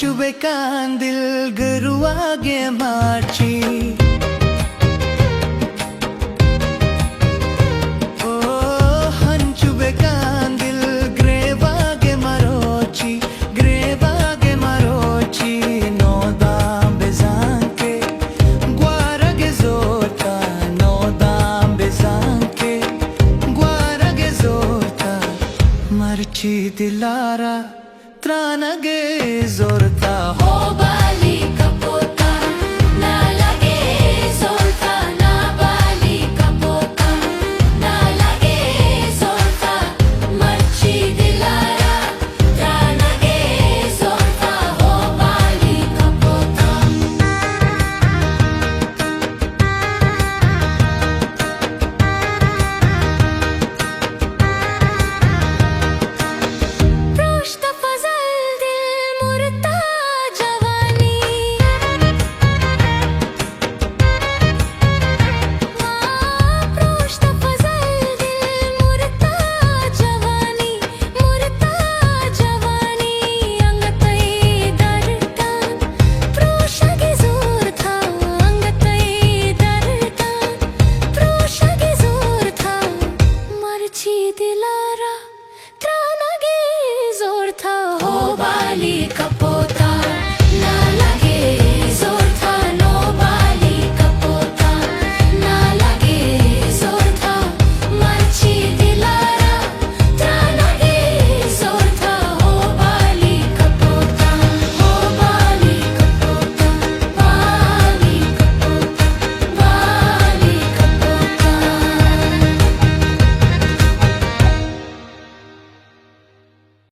ಹಂಚುಬೇಕಂದಿಲ್ ಗರುವಾಗೆ ಮಾರ್ಚಿ ಓ ಹಂಚುಬೇಕಂದಿಲ್ ಗ್ರೇವಾಗೆ ಮರೋಚಿ ನೋದಾಂ ಬೆಜಾಂಕೆ ಗ್ವಾರಗೆ ಜೋರ್ತ ನೋದಾಂ ಬೆಜಾಂಕೆ ಗ್ವಾರಗೆ ಜೋರ್ತ ಮರ್ಚಿ ದಿಲಾರ ತ್ರಾನಗೆ ಜೋರ್ತ हो बाली कपोता ना लगे जोरता ना बाली कपोता ना लगे जोरता मर्ची दिलारा त्रानगे जोरता हो बाली कपोता पृष्ठ फजल दिल मुरता जवानी पृष्ठ फजल दिल मुरता जवानी अंगतै दरता प्रोशगे जोर था अंगतै दरता प्रोशगे जोर था मर्ची दिलारा त्रानगे जोर था हो बाली कप